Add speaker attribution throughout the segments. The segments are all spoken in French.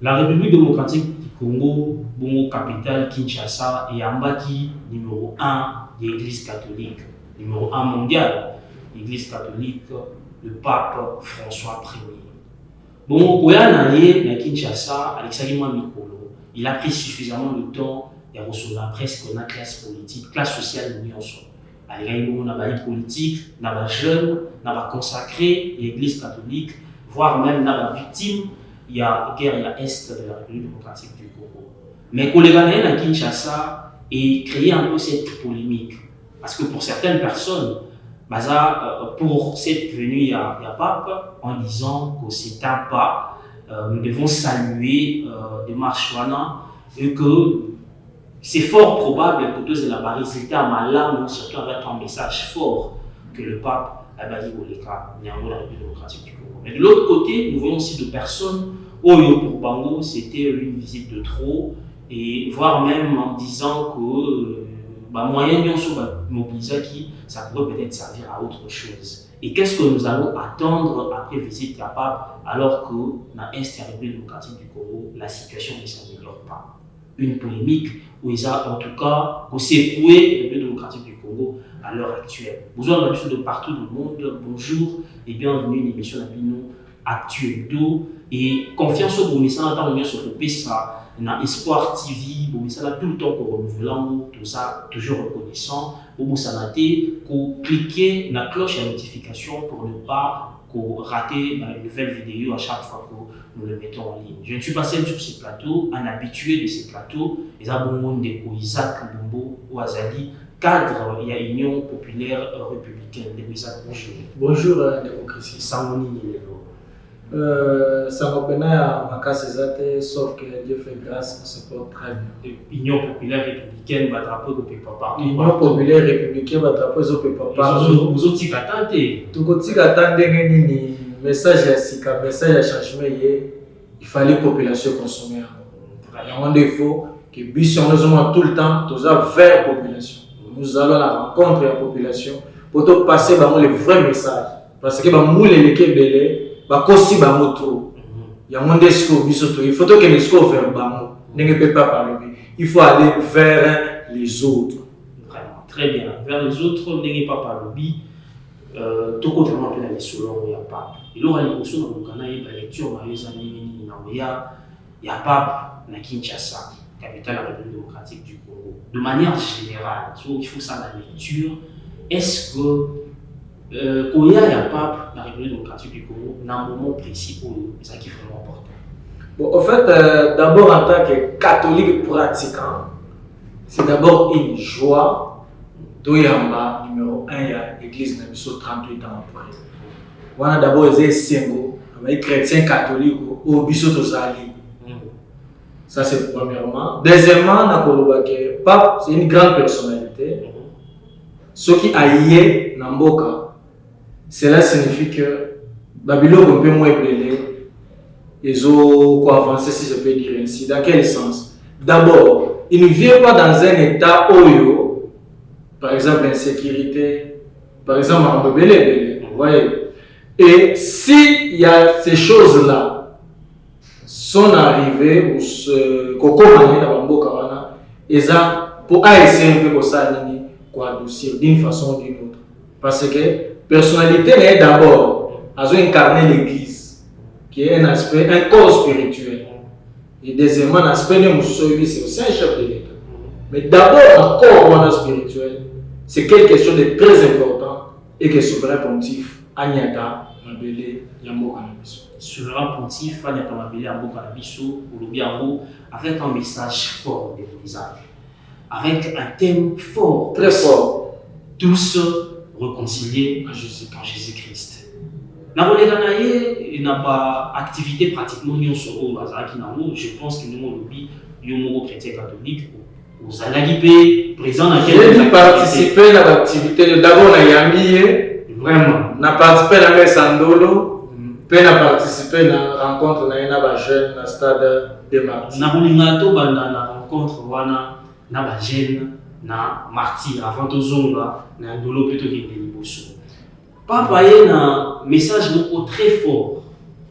Speaker 1: La République démocratique du Congo, Bongo capitale Kinshasa, et Ambaki numéro 1 de l'Église catholique, numéro 1 mondial, l'Église catholique, le pape François Ier. Bongo Koyanaye na Kinshasa, Alexandre Mikolo, il a pris suffisamment de temps de recevoir presque la classe politique, classe sociale de l'Union. Il y a des politiques, il y a des jeunes, il y a des consacrés, l'Église catholique, voire même il y a des victimes. Il y a guerre à l'est de la République démocratique du Congo. Mais les Ghanéens à Kinshasa et créé un peu cette polémique. Parce que pour certaines personnes, pour cette venue à Pape, en disant que c'est un pas, nous devons saluer des marches et que c'est fort probable que tous les résultats à Malam, surtout avec un message fort que le pape a dit au Léka, la République démocratique du Congo. Mais de l'autre côté, nous voyons aussi de personnes, Oyo pour Bango, c'était une visite de trop, et voire même en disant que moyen de mobiliser qui, ça pourrait peut-être servir à autre chose. Et qu'est-ce que nous allons attendre après visite à Pape, alors que dans la République démocratique du Congo, la situation ne s'améliore pas. Une polémique où ils ont en tout cas secoué la République démocratique du Congo à l'heure actuelle. Vous avez l'habitude de partout dans le monde, bonjour et bienvenue à une émission d'Abino Actuel d'eau et confiance au Boumissa, dans l'Union sur le PSA, dans Espoir TV, Boumissa, tout le temps qu'on renouvelle, tout ça, toujours reconnaissant, au Boumissanaté, qu'on cliquer dans la cloche à notification pour ne pas rater une nouvelle vidéo à chaque fois que nous le mettons en ligne. Je ne suis pas seul sur ces plateaux, un habitué de ces plateaux, les abonnés de Isaac Mbombo ou Azali, cadre il y a Union populaire républicaine de Isaac. Bonjour.
Speaker 2: Bonjour, démocratie.
Speaker 1: Samoni Nilelo.
Speaker 2: Ça m'appelle à Makasezate, sauf que Dieu fait grâce, on se porte très bien.
Speaker 1: Union populaire républicaine, batrapo de papa.
Speaker 2: Union populaire républicaine, batrapo de papa.
Speaker 1: Vous autres,
Speaker 2: tout côté attendez ni message à Sika, message à changement, il fallait la population consommer. Il y a un défaut que nous sommes tout le temps, tous vers la population. Nous allons à la rencontre de la population pour passer le vrai message. Parce que nous les belé. Il y a un discours, il faut que les discours vers Bamo. Ne peut pas parler. Il faut aller vers les autres.
Speaker 1: Vraiment, très bien. Vers les autres, ne pas parler. Tout côté, on appelle les solons, il n'y a pas. Il aura les notions dans le canal, la lecture, il y a pas na Kinshasa, capitale de la République démocratique du Congo. De manière générale, il faut ça la lecture. Est-ce que quand il y a Pape, la République démocratique du Congo, dans un moment précis où c'est ça qui est vraiment important?
Speaker 2: Bon, en fait, d'abord en tant que catholique pratiquant, c'est d'abord une joie. Doyamba, numéro 1, il y a l'église de 38 ans après. Voilà d'abord les Sengo, les chrétiens catholiques au Bissot Zali. Ça c'est premièrement. Deuxièmement, le pape, c'est une grande personnalité. Ce qui a lié Namboka. Cela signifie que Babylone peut moins brûler, ils ont avancé, si je peux dire ainsi. Dans quel sens? D'abord, il ne vient pas dans un état oyo, par exemple l'insécurité, par exemple en Bobélé, vous voyez. Et s'il y a ces choses-là sont arrivées, ou ce coco mané dans Bambo Kawana, ils ont pour essayer un peu pour ça, quoi adoucir d'une façon ou d'une autre. Parce que personnalité est d'abord à incarner l'église, qui est un aspect, un corps spirituel. Et deuxièmement, un aspect de Moussoui, c'est aussi un chef de l'État. Mais d'abord, un corps spirituel, c'est quelque chose de très important et que le souverain pontife, Agnata Mabele Yambo Kanabiso.
Speaker 1: Souverain pontife, Agnata Mabele Yambo Kanabiso, ou Lobiango, avec un message fort de l'Isaac, avec un thème fort,
Speaker 2: très fort.
Speaker 1: Tous réconciliés en Jésus-Christ. Il n'a pas activité pratiquement je pense que nous sommes chrétiens catholiques. Vous allez présent dans
Speaker 2: j'ai participé à l'activité d'abord à Yambié.
Speaker 1: Vraiment.
Speaker 2: On a participé à la Sandolo. Puis on a participé à la rencontre de la jeune dans le stade de Martyrs.
Speaker 1: On a la rencontre de la jeune. Na martyr avant de zonga na dolo plutôt que de liboso. Papa y a un message très fort.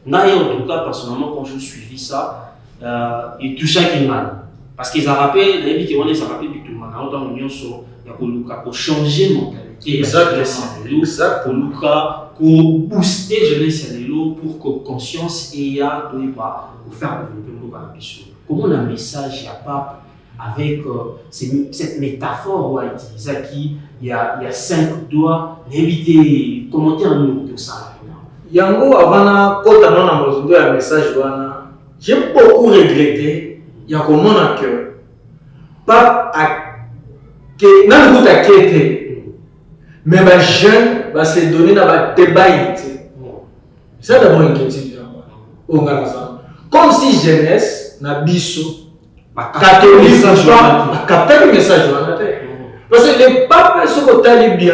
Speaker 1: En tout cas personnellement quand je suivi ça, et tout ça qui m'a. Parce qu'ils ont rappelé, les gens qui ont rappelé tout le monde, dans l'union sur pour changer mentalité.
Speaker 2: Exactement.
Speaker 1: Pour booster jeunesse pour que conscience et ya pour faire développer la mission. Comment le message y a pas avec cette métaphore où a utilisé qui il y a 5 doigts, éviter commenter un mot de ça.
Speaker 2: Yango avant quand on a besoin un message j'ai beaucoup regretté il y a comment que pas que n'a pas été mais les jeunes va se donner dans le débat. C'est d'abord une question. Comme si jeunesse na biso catholique pas capter le message parce que les papes sont côté bien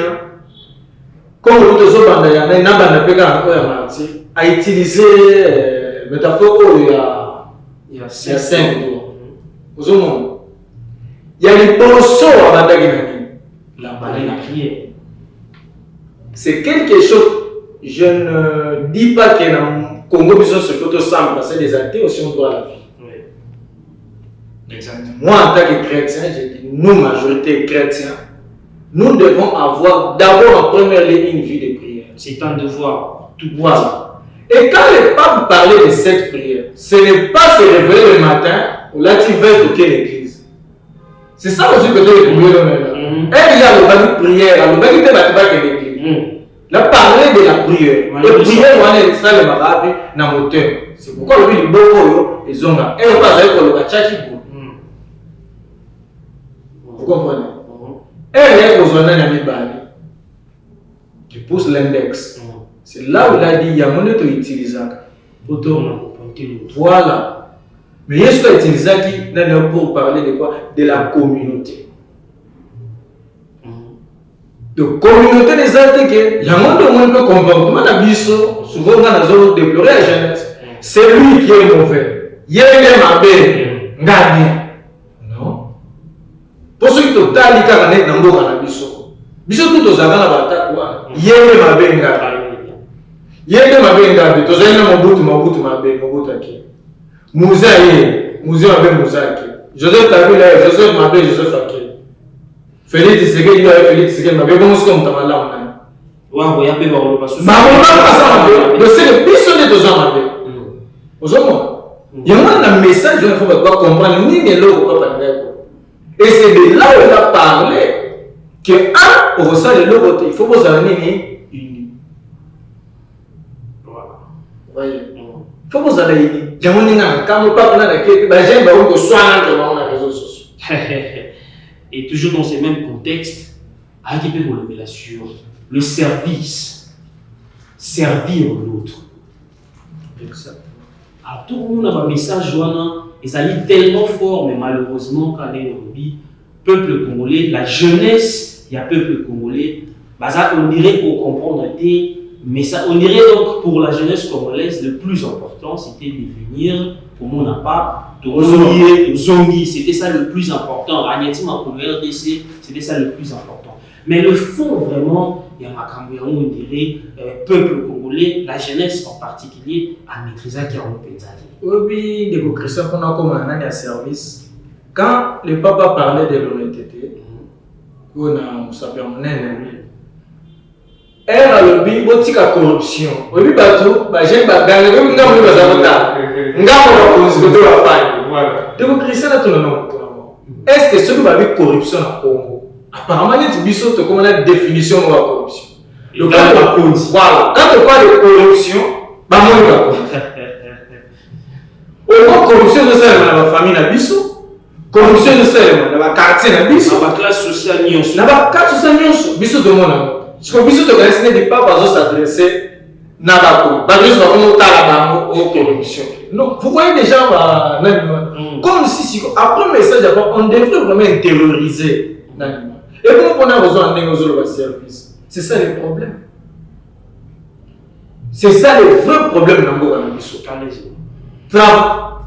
Speaker 2: comme vous tous banda ya na banda peka ko ya mati a utiliser métaphore il y a 5 jours aux hommes il y a les poissons à banda
Speaker 1: la baleine à crier.
Speaker 2: C'est quelque chose, je ne dis pas que dans le Congo, se fait ensemble parce que les athées aussi ont droit à la vie.
Speaker 1: Oui. Exactement.
Speaker 2: Moi, en tant que chrétien, je dis, nous, majorité chrétiens, nous devons avoir d'abord en première ligne une vie de prière.
Speaker 1: C'est un devoir.
Speaker 2: Tout voilà. Et quand le pape parlait de cette prière, ce n'est pas se réveiller le matin ou là tu vas toquer l'église. C'est ça aussi que tu veux prier le matin. Il y a le prière, le bain de l'église. Là, parler de la prière. La prière, on est ça le marabi dans le moteur. C'est pourquoi le dit beaucoup ils ont un. Et on va aller pour le kachachi. Vous comprenez? Et il y a besoin d'un ami bali. Tu pousses l'index. C'est là où il a dit il y a mon auto utilisable. Voilà. Mais il y a ce qu'on utilise qui pour parler de quoi? De la communauté. De communauté des athées que il y a un peu comportement d'abissement souvent on a besoin de déplorer la jeunesse. C'est lui qui est mauvais. Il est mauvais. Non. Pour ceux qui sont totalement carnés dans le cannabis, biso tout aux agents à bataille quoi. Il est mauvais. Il est mauvais. Tous les gens Mobutu mauvais qui. Musée mauvais Musaki. Joseph Kabila Joseph mauvais Joseph Akil. Félix Tshisekedi va Félix Tshisekedi mais comment est-ce qu'on t'a mal là
Speaker 1: on y a peu on
Speaker 2: passe le c'est le biso de 2 ans aux hommes il y a un message il faut pas comprendre ni ne l'eau pas et c'est de là où il a parlé que pour ça le logo il faut que ça uni voilà voyez il faut que ça uni jamoni ngana kama pas na que ba j'aime ba on soit dans les réseaux sociaux.
Speaker 1: Et toujours dans ces mêmes contextes, avec sur le service, servir l'autre.
Speaker 2: Exactement.
Speaker 1: Alors tout le monde a un message, et ça lit tellement fort, mais malheureusement, quand on est au peuple congolais, la jeunesse, il y a peuple congolais, bah ça, on dirait pour comprendre, mais ça, on dirait donc pour la jeunesse congolaise, le plus important, c'était de venir, pour mon appart, Zongi, c'était ça le plus important. Ragnetima pour le RDC, c'était ça le plus important. Mais le fond, vraiment, il y a on dirait, peuple congolais, la jeunesse en particulier, à maîtriser qui a un pensée.
Speaker 2: Oui, des chrétiens qu'on a comme un année à service. Quand le papa parlait de l'honnêteté, on a sapé en haine. Elle a le but de la corruption. Oui, bateau, j'aime pas gagner, même quand on va savoir. Est-ce que celui qui a corruption au Congo? Apparemment, il y a une définition de la corruption. Voilà, quand on parle de corruption, au corruption de celle dans la famille Nabiso, corruption de celle dans la quartier Nabiso,
Speaker 1: dans la classe sociale Nyonso.
Speaker 2: Dans la classe sociale Nyonso, Biso de mon amour. Ce que Biso de Gaïsne n'est pas besoin de s'adresser. Non, vous voyez déjà, comme si, après le message, on devrait vraiment intérioriser l'animal. Et comme on a besoin de service, c'est ça le problème. C'est ça le vrai problème dans le monde.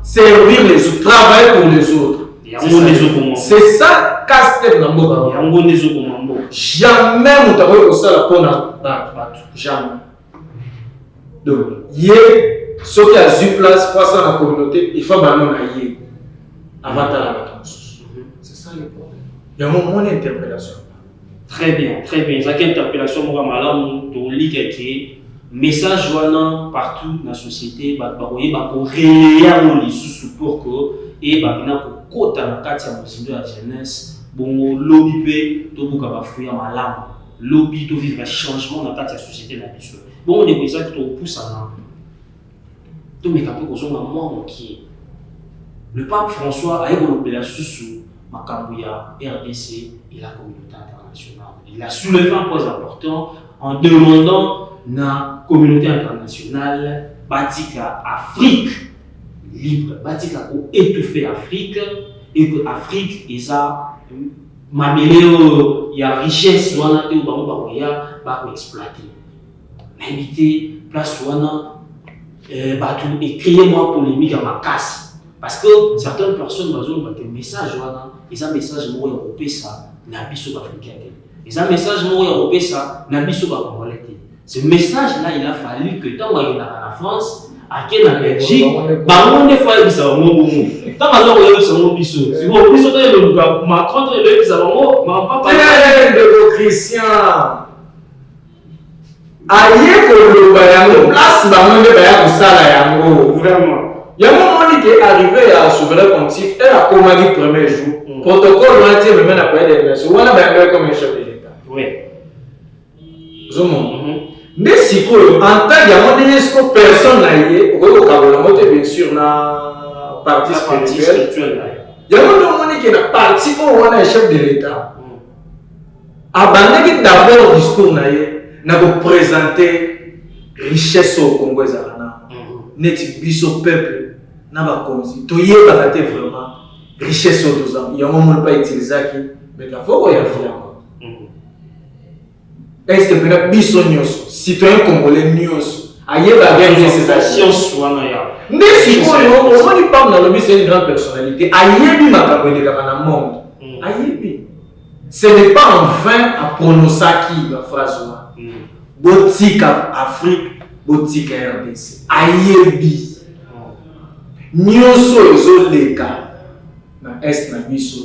Speaker 2: Servir les autres, travailler pour les autres. C'est ça, casse-tête dans le monde. Jamais on t'a vu ça pour jamais. Donc, il y a ceux qui ont eu place face à la communauté, il faut bannir naïe avant de la réponse. C'est ça le problème. Il y a mon interpellation.
Speaker 1: Très bien, très bien. Ça une interpellation moi malam to li que message wana partout dans la société ba voyer ba ko relayer mo lisusu pour que et ba bina ko kota na kati ya mozindo ya jeunesse bongo lobby pe to buka ba fuya malamu lobby to vivre un changement dans la société na biso. Bon on est besoin que to pousse à to me kapé ko zonga mo qui le pape François a évolué la susu makambo ya RDC et la communauté internationale. Il a soulevé un point important en demandant la communauté internationale batika Afrique libre, batika pour étouffer Afrique et que Afrique est à il y a richesse wana te ba ba ya ba exploiter. L'invité place wana tout et créer moi polémique à ma casse. Parce que certaines personnes ont des messages, ils ont un message européen, n'a biso africain. Ils ont un message européen, n'a biso congolais. Ce message-là, il a fallu que tant qu'on est en France, à quel en Belgique, on ne fait pas ça au monde. Tant qu'on est au biso, si vous avez le Macron, le Bizarro, mais pas
Speaker 2: de vos chrétiens. Aïe, que le Bayango, place, on ne va pas ça, vraiment. Il y a un moment qui est arrivé à souverain pontife, elle a commandé le premier jour. Protocole, on a dit, mais après des nations, on a bien comme un chef de l'État.
Speaker 1: Oui.
Speaker 2: Mais si, en tant que personne n'a eu, bien sûr, na parti spirituel. Il y a un moment qui est parti où on a un chef de l'État. Abandonné d'abord le discours, n'a pas présenté richesse au Congo. N'est-ce biso peuple n'a pas connu. Tout y est vraiment richesse aux deux ans. Il y a un moment pas utilisé qui, mais la fois il y a fait. Est-ce que peut-être biso nios, citoyen congolais nios, aïe va gagner ses actions. Mais si on y parle dans le but, c'est une grande personnalité. Aïe bi ma kaboué dans le monde. Aïe bi. Ce n'est pas en vain à prononcer qui la phrase là. Botique Afrique. Botique RDC. Ayebi. Nyonso ezoleka na est na biso.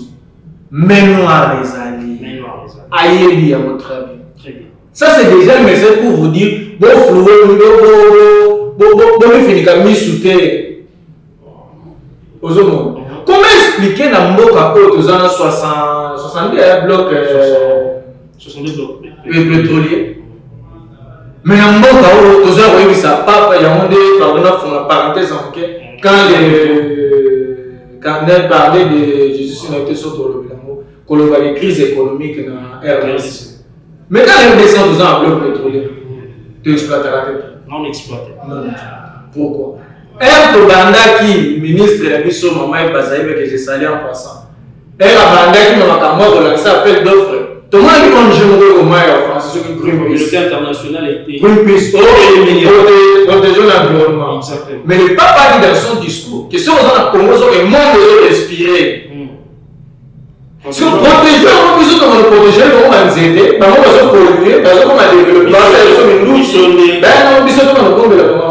Speaker 2: Mémoire des alliés. Ayebi à votre avis.
Speaker 1: Très bien.
Speaker 2: Ça c'est déjà un message pour vous dire bon floué bon fini comme misouté. Ozomo. Comment expliquer na mboka ko tozana 62 blocs
Speaker 1: 62 blocs
Speaker 2: pétroliers. Mais en mboka où tous ont eu sa papa, il y a un des pardon, parenthèse en quand les cardinals parlaient de Jésus sur notre sur le crise économique dans RDC. Mais quand les descend 12 ans en bloc pétrolier, tu exploiteras la tête.
Speaker 1: Non exploité.
Speaker 2: Pourquoi? Un Tobanda qui ministre de la mission Maman Bazaï que j'ai salé en passant. Un Tobanda qui m'a relancé appel d'offres. Tout le monde qui mange au Maï en France, c'est ce que
Speaker 1: Greenpeace international était.
Speaker 2: Greenpeace, protéger l'environnement.
Speaker 1: Exactement.
Speaker 2: Mais le pape a dit dans son discours que si on a Congo, le monde doit respirer. Si on protège, on peut nous protéger, on va nous aider, on va nous polluer, on va développer.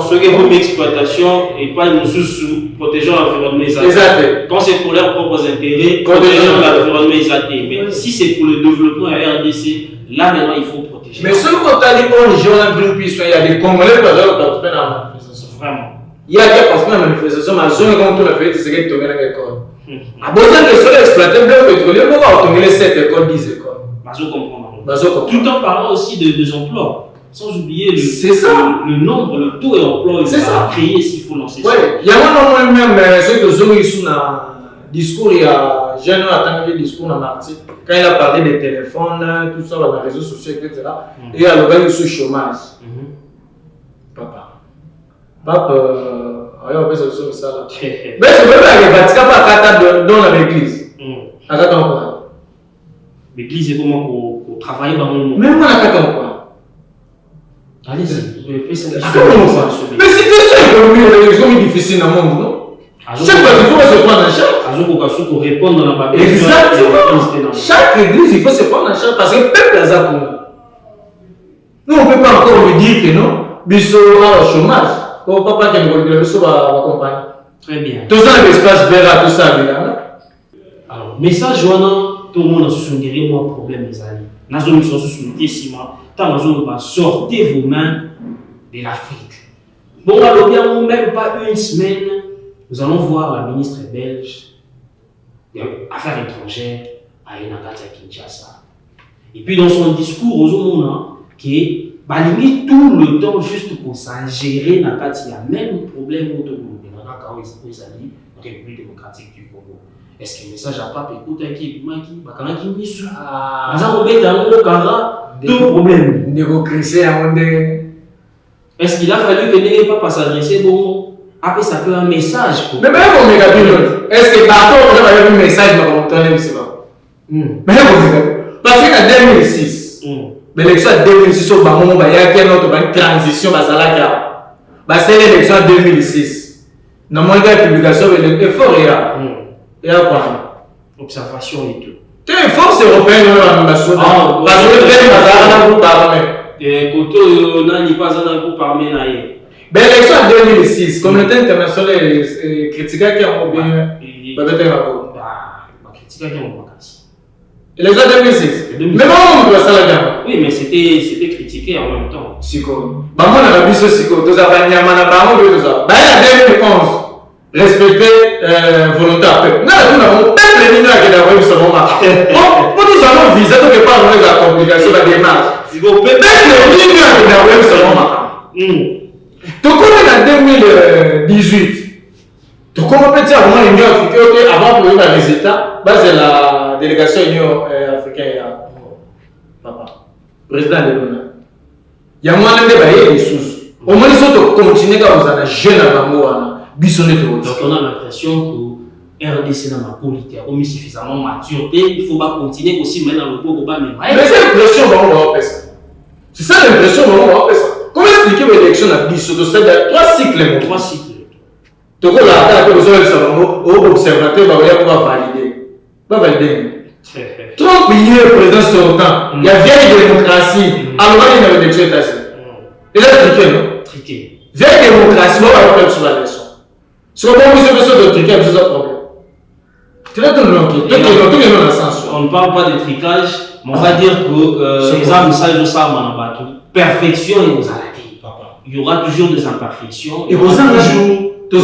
Speaker 1: Ce qui est une exploitation et pas nous sous protégeant l'environnement.
Speaker 2: Exact.
Speaker 1: Quand c'est pour leurs propres intérêts, protégeant l'environnement. Mais si c'est pour le développement RDC, là maintenant il faut protéger.
Speaker 2: Mais ce qu'on a dit, on a Greenpeace, il y a des Congolais qui ont participé à la manifestation.
Speaker 1: Vraiment.
Speaker 2: Il y a des participé à la manifestation, mais zone comme tout le fait, c'est qu'ils tombent dans l'école. À besoin que soit exploité le bloc pétrolier, pourquoi on tombe 7 écoles, 10 écoles?
Speaker 1: Tout en parlant aussi des emplois. Sans oublier le nombre, le taux d'emploi qu'il a créé s'il faut lancer ça.
Speaker 2: Oui, il y a un moment même, ceux que je suis dans le discours, il y a Jean a le discours dans Marty, quand il a parlé des téléphones, tout ça, dans les réseaux sociaux, etc. Et il y a le gars sur chômage. Papa, on peut se sauver ça là. Mais c'est vrai que les Vatican pas dans l'église.
Speaker 1: L'église est comment pour travailler dans le monde.
Speaker 2: Même moi, la quoi.
Speaker 1: Allez-y,
Speaker 2: mais si tu es économique, l'élection est difficile dans le monde, non? Chaque fois, il faut se prendre en charge.
Speaker 1: Pour répondre dans la Bible.
Speaker 2: Exactement. Chaque église, il faut se prendre en charge parce que le peuple est à nous, on ne peut pas encore lui dire que non, Bissot a le chômage. Oh, papa qui me dit que va accompagner.
Speaker 1: Très bien.
Speaker 2: Tout ça, l'espace vert, tout ça, évidemment.
Speaker 1: Alors, message, tout le monde a souscrit moi problème, mes amis. Nous avons souscrit tant nous avons sorti vos mains de l'Afrique. Bon, alors bien, même pas une semaine, nous allons voir la ministre belge des Affaires étrangères à Enagata Kinshasa. Et puis dans son discours aux hommes, qui baligné tout le temps juste pour s'ingérer dans le même problème autour de la République démocratique du Congo. Est-ce que le message n'a pas écouté qui est deux problèmes. Est-ce qu'il a fallu que n'ayez pas s'adresser bon après ça peut un message
Speaker 2: mais même on est est-ce que partout on a eu un message dans mon temps mais parce qu'en 2006 l'élection en 2006 au Bamon il y a une transition c'est l'élection en 2006 dans mon publication l'effort il y a quoi
Speaker 1: observation et tout
Speaker 2: c'est une force européenne parce que le
Speaker 1: et Koto n'a pas un par ménaille.
Speaker 2: L'élection en 2006, communauté internationale critiquée qui a bien. L'élection en 2006. Mais comment on peut ça là-dedans?
Speaker 1: Oui, mais c'était critiqué en même temps.
Speaker 2: Siko. Bah, moi, on a vu ce Siko. Tout ça, il y a un peu de ça. Bah, en 2011, respecter volonté à peuple. Non, nous avons peuple les mineurs qui ont eu ce moment. Pour nous allons viser, tout n'est pas la complication de la démarche. Peuple les mineurs qui ont eu ce moment. Donc, en 2018, donc, on peut dire vraiment l'Union africaine, avant de voir les résultats, c'est la délégation Union africaine, papa, président de l'ONU. Il y a moins de débat des sources. Au moins, ils sont continuer quand vous avez jeune à l'amour, bisonné de
Speaker 1: donc, on a l'impression que RDC n'a pas politique, on est suffisamment mature, il ne faut pas continuer aussi maintenant le pauvre pas même.
Speaker 2: Mais c'est l'impression qu'on va faire ça. C'est ça l'impression qu'on va faire ça. Comment expliquer l'élection à Bissau? C'est 3 cycles.
Speaker 1: 3 cycles.
Speaker 2: Donc là, vous avez un observateur qui va valider. Pas valider. Trump, il est président sortant. Il y a vieille démocratie. Alors, il y a une élection états-unis. Il a triqué, non?
Speaker 1: Triqué.
Speaker 2: Vieille démocratie, on va faire sur la leçon. Si on va faire sur de triquer, vous avez un problème. Tu l'as donné, tout le monde dans le sens.
Speaker 1: On ne parle pas de tricage, mais on va dire que les hommes, ça, ils savent, perfection et vous allez. Il y aura toujours des imperfections.
Speaker 2: Et vous avez toujours. Il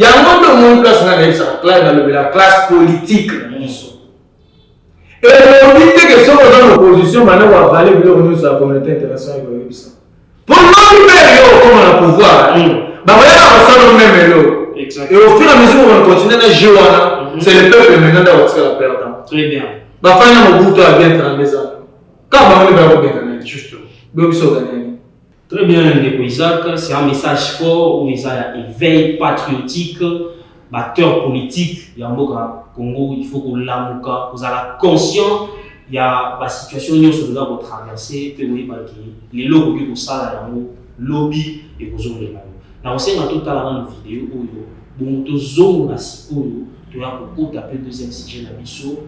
Speaker 2: y a un monde place dans la classe politique. Et on dit que si on est dans l'opposition, maintenant on va aller sur la communauté internationale. Pour nous, comme on a pouvoir, et au fur et à mesure où on continue à jouer, c'est le peuple maintenant qui va perdre.
Speaker 1: Très bien.
Speaker 2: Finalement, on bien 32 ans. Quand on va bien gagner,
Speaker 1: justement.
Speaker 2: Très
Speaker 1: bien, Isaac, c'est un message fort où il y a un éveil patriotique, batteur politique. Il y a un Congo, il faut que l'amuka, vous avez conscient, il y a la situation où vous avez traversé, puis vous voyez les lobbies qui sont là, lobby et vous avez les là, on sait dans toute la vidéo où vous avez tu as beaucoup d'appels deuxième sujet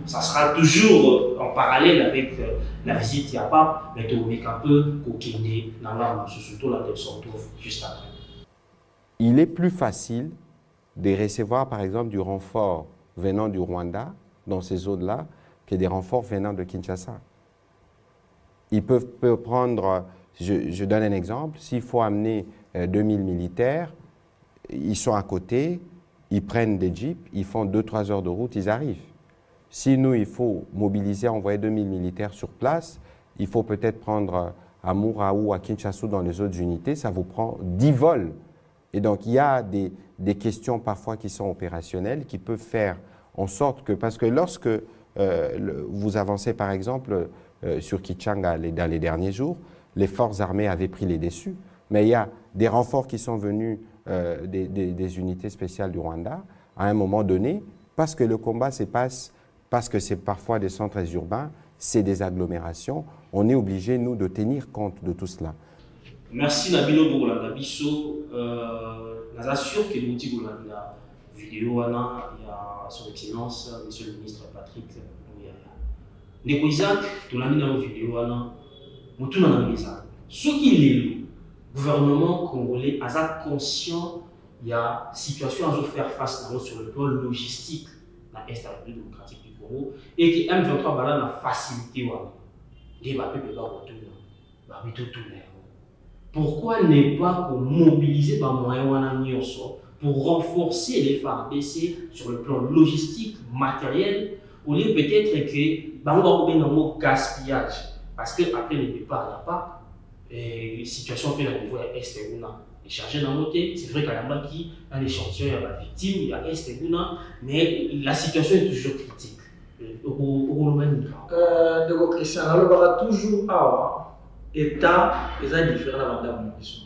Speaker 1: ça sera toujours en parallèle avec la visite Yapa, mais tu as un peu coquiné dans l'arme, surtout là où on trouve juste après.
Speaker 3: Il est plus facile de recevoir par exemple du renfort venant du Rwanda dans ces zones-là que des renforts venant de Kinshasa. Ils peuvent prendre, je donne un exemple, s'il faut amener 2000 militaires, ils sont à côté, ils prennent des jeeps, ils font 2-3 heures de route, ils arrivent. Si nous, il faut mobiliser, envoyer 2000 militaires sur place, il faut peut-être prendre à Moura ou à Kinshasa dans les autres unités, ça vous prend 10 vols. Et donc, il y a des questions parfois qui sont opérationnelles, qui peuvent faire en sorte que, parce que lorsque vous avancez par exemple sur Kichanga dans les derniers jours, les forces armées avaient pris les dessus, mais il y a des renforts qui sont venus des unités spéciales du Rwanda à un moment donné, parce que le combat se passe, parce que c'est parfois des centres urbains, c'est des agglomérations, on est obligé, nous, de tenir compte de tout cela.
Speaker 1: Merci Nabino pour la Bisso. Je suis sûr que nous disons la vidéo, il y a son excellence, monsieur le ministre Patrick Ndeko Isaac, tu l'as mis dans la vidéo, tu l'as mis dans la maison. Ce qui est gouvernement congolais a conscient il y a situation à faire face sur le plan logistique dans l'Est de la République démocratique du Congo et que M23 a la facilité pourquoi ne pas mobiliser les moyens pour renforcer les FARDC sur le plan logistique, matériel, au lieu peut-être que un gaspillage parce qu'après le départ, il n'y a pas de situation au niveau de l'Est et chargé dans le c'est vrai qu'il y a un échantillon, il y a la victime, il y a Est et mais la situation est toujours critique.
Speaker 2: De Christian, alors il y aura toujours l'État est différent de la mission.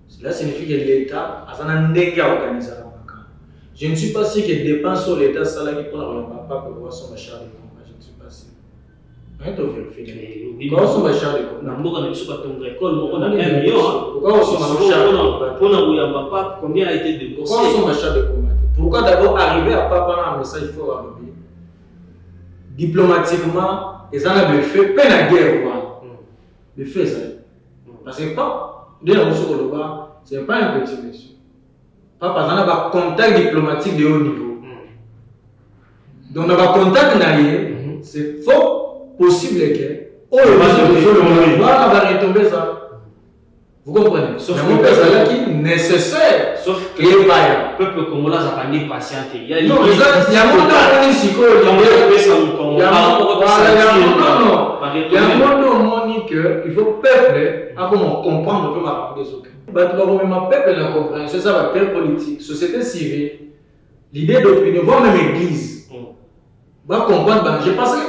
Speaker 2: Cela signifie que l'État a un ndenge à organiser la vacances. Je ne suis pas sûr que les dépenses sur l'État salarié pour la pas pour son achat de combat. Je ne suis pas sûr. Rien de vérifier. Pourquoi son achat de combat?
Speaker 1: On a 1 million.
Speaker 2: Pourquoi son achat de
Speaker 1: combat? Combien a été déboursé?
Speaker 2: Pourquoi son achat de combat? Pourquoi d'abord arriver à pas prendre un message fort à l'objet? Diplomatiquement, ils en ont fait peine à guerre. Le fait ça. Parce que pas de la ressource au bas, ce n'est pas un petit monsieur. Pas parce qu'on a un contact diplomatique de haut niveau. Donc on a un contact naïe, c'est fort possible que on va retomber ça. Vous comprenez? Sauf que c'est qui nécessaire.
Speaker 1: Sauf que
Speaker 2: le
Speaker 1: peuple congolais a pas patienté. Il y a
Speaker 2: non, il y a un monde il faut peuple à comment comprendre que ma des autres. Peuple la compréhension, ça va être politique, société civile, l'idée d'opinion, voire même église. Va comprendre, je pense que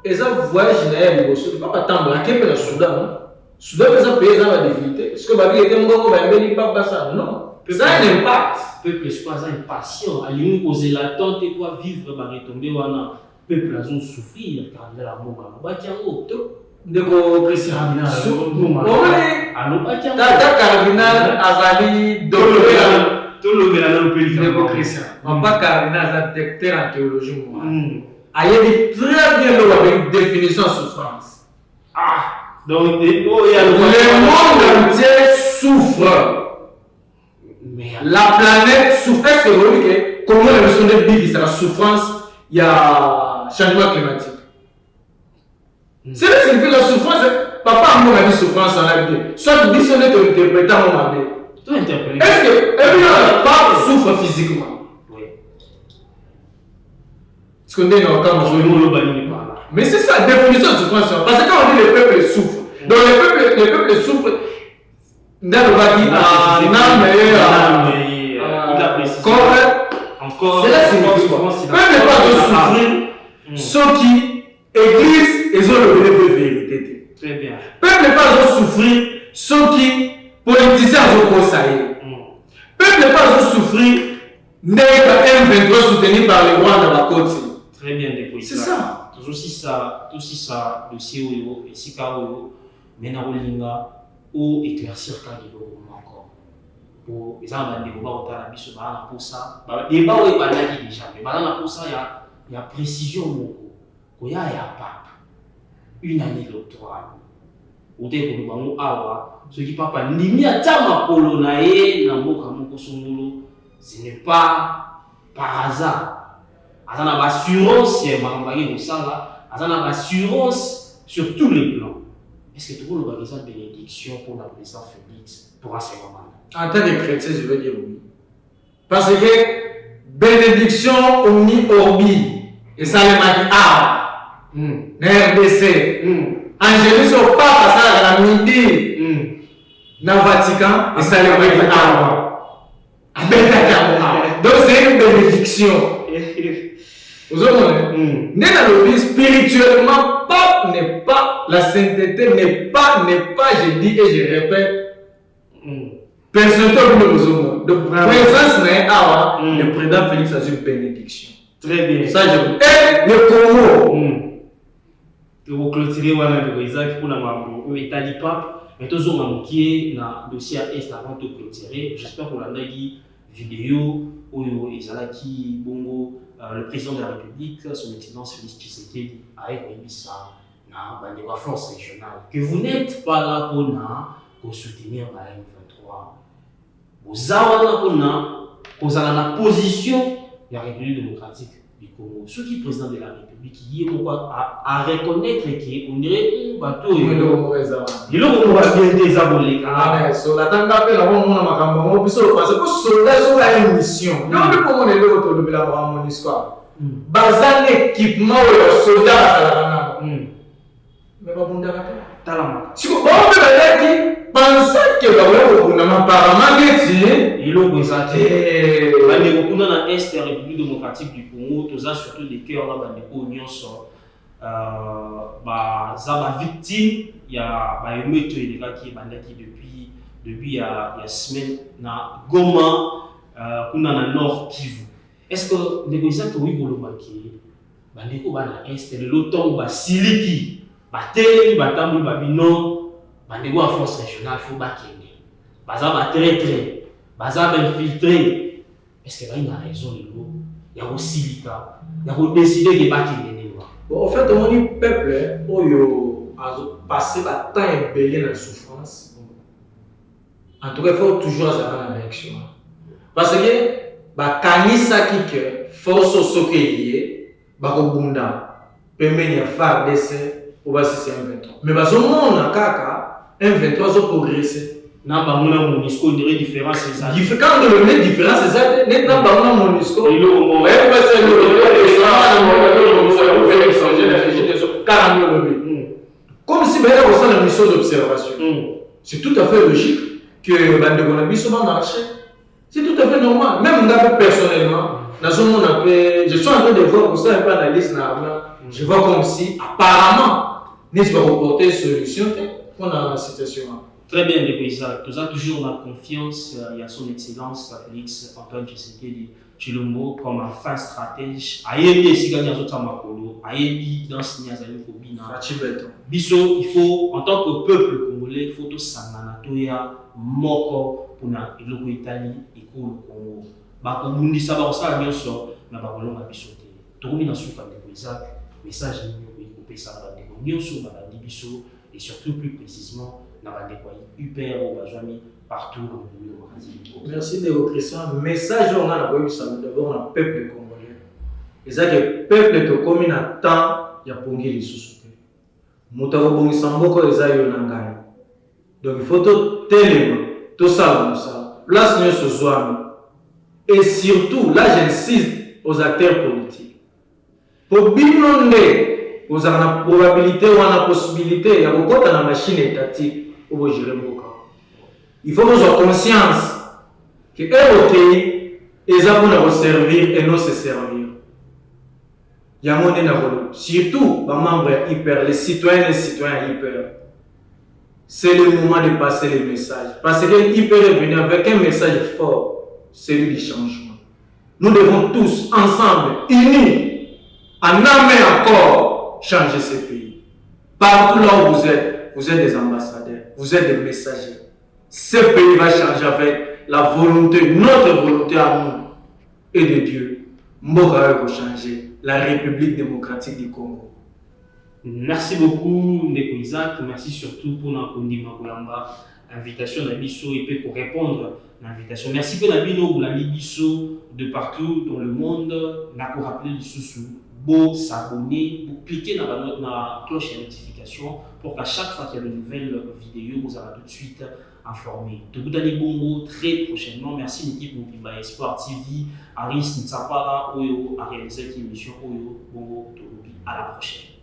Speaker 2: les voyages naïfs, il ne faut pas attendre à quel point le Soudan. Soudan, ça paye la difficulté. Est-ce que Babi était un bon pas ça? Non. Ça a un impact.
Speaker 1: Peuple est impatient. Il nous poser l'attente et quoi vivre, retomber. Peuple a souffrir car il y a la mort.
Speaker 2: De Christian Tata cardinal Azali de Christian. On pas cardinal Azali docteur en théologie. Il y a très bien avec définition de souffrance.
Speaker 1: Donc,
Speaker 2: le monde entier souffre. La planète souffre. Est-ce que vous voyez comment la notion de vie, c'est la souffrance, il y a changement climatique. C'est là que la souffrance, papa a dit souffrance en la vie. Soit tu dis son interprétant mon ami. Est-ce que pas souffre physiquement?
Speaker 1: Oui.
Speaker 2: Est-ce qu'on est dans le cas mais c'est ça la définition de souffrance. Parce que quand on dit le peuple souffre, donc le peuple souffre dans le corps. C'est là que le peuple n'est pas de souffrir, ceux qui église et ont le de vérité.
Speaker 1: Très bien.
Speaker 2: Peuple n'est pas de souffrir, ceux qui politiciens ont conseillé. Peuple n'est pas de souffrir, n'est M23 soutenu par les rois de la côte.
Speaker 1: Très bien déployé.
Speaker 2: C'est ça.
Speaker 1: Tout ça, le CEO et Sikawo, Menarolinga, ou éclaircir quand il y encore. Pour les gens qui ont été pour ça, les débat est pas déjà, mais pour ça, il y a précision. Il y a pas une année électorale. Au début, ce qui papa nimi atama polonae na mboka moko songolo, ce n'est pas par hasard. Azana assurance azana assurance sur tous les plans. Est-ce que tout le monde a besoin de bénédiction pour la présidence Félix pour un second mandat?
Speaker 2: En tant que chrétien, je veux dire oui. Parce que bénédiction omni orbi et ça les m'a RDC. Angélique sur pas ça à la midi. Dans le Vatican et ça les donc c'est une bénédiction. Vous comprenez? Spirituellement, pape n'est pas, la sainteté n'est pas, je dis et je répète, personne ne besoin. Donc, présence n'est pas, le président Félix a une bénédiction.
Speaker 1: Très bien.
Speaker 2: Ça, je et le Congo.
Speaker 1: Pour clôturer, pour l'état du pape, mais toujours qui est dans le dossier à Est avant de clôturer. J'espère qu'on a dit vidéo où Ezalaki Bongo. Le président de la République, son excellence Félix Tshisekedi, a émis ça dans la force régionale. Que vous n'êtes pas là pour pour soutenir la M23. Vous avez la position de la République démocratique du Congo. Ceux qui sont président de la République, qui est à reconnaître qu'on dirait un bateau. Il est bien désabonné.
Speaker 2: Ah, mais sur la table, on a un parce que soldat a une mission. Non, mais comment on est autour de la histoire. Bazan équipement ou soldat. Mais pas bon d'accord.
Speaker 1: Talama.
Speaker 2: Si vous pensez que vous n'avez apparemment dit,
Speaker 1: il est présenté. On a dans l'Est de la République démocratique du Congo, tous surtout des cœurs là, des oignons sont victime. Il y a un méthode qui est depuis il y a semaine na Goma, qu'on a dans Nord Kivu. Est-ce que les gens qui ont marqué, bandeko bana Est, le loton ba siliki, ba télé, ba tambu, ba bino, bandeko à force régionale, faut ba kene. Baza ba très, baza ba infiltré. Est-ce que il a raison de l'eau? Il y a aussi silika, il y a décidé de ba kene.
Speaker 2: Bon, en fait, on dit peuple, où a passé le temps et belé dans la souffrance. En tout cas, il faut toujours avoir la réaction. Parce que, kanisa qui que force au sokélier, bakobunda, pemeni faire d'essai pour passer M23. Mais parce que mon kaka, M23 a progressé.
Speaker 1: Na bamuna monisco on dirait différence c'est ça.
Speaker 2: Quand on le différence c'est ça, net na bamuna monisco.
Speaker 1: Il est au
Speaker 2: comme si ben on sent la mission d'observation. C'est tout à fait logique que bande Bonabiso va marcher. C'est tout à fait normal. Même moi personnellement, dans ce monde je suis en train de voir pour ça un peu analyse je vois comme si apparemment n'est-ce pas reporter solution pour la situation.
Speaker 1: Très bien, les paysans. Nous avons toujours la confiance il y a son excellence Félix Antoine Tshisekedi Tshilombo comme un fin stratège. Ayebi si gagner autres makolo, ayebi dans signer azali kobina. Biso, il faut en tant que peuple congolais, il faut tout sangana toya moko pour na iloko Italie et ko Congo. Ba ko mundi sa ba osala nyonso na ba kolonga biso te. Tokomi na suka de paysans, message ni ko pesa ba de nyonso ba di biso et surtout plus précisément dans la déployer hyper au Bajami partout dans le monde.
Speaker 2: Merci de votre question. Message on a d'abord un peuple congolais. Et ça que peuple to comme na temps ya pongi les sous. Mutaro bongi samboko eza yo nangai. Donc il faut tout tellement tout ça ça. Place nous ce soir. Et surtout là j'insiste aux acteurs politiques. Pour binonde vous avez la probabilité ou la possibilité, il y a beaucoup de machine étatique pour vous gérer vos cas. Il faut que vous ayez conscience que les ils ont pour servir et non se servir. Il y a mon énergie. Surtout les membres hyper, les citoyens et citoyens hyper. C'est le moment de passer les messages. Parce que hyper est venu avec un message fort, celui du changement. Nous devons tous, ensemble, unis, en âme et en corps, changer ce pays. Partout là où vous êtes des ambassadeurs, vous êtes des messagers. Ce pays va changer avec la volonté, notre volonté à nous et de Dieu. Mbora va changer la République démocratique du Congo.
Speaker 1: Merci beaucoup, Ndeko Isaac. Merci surtout pour notre invitation à Bisso et pour répondre à l'invitation. Merci pour l'invitation de Bisso de partout dans le monde. Nous avons rappelé les sous pour s'abonner, pour cliquer dans la cloche de notification pour qu'à chaque fois qu'il y a de nouvelles vidéos, vous allez tout de suite informé. De Boudani Bongo très prochainement. Merci l'équipe Mobimba Espoir TV, Aris Ntsapara, Oyo, à réaliser l'émission Oyo Bongo. À la prochaine.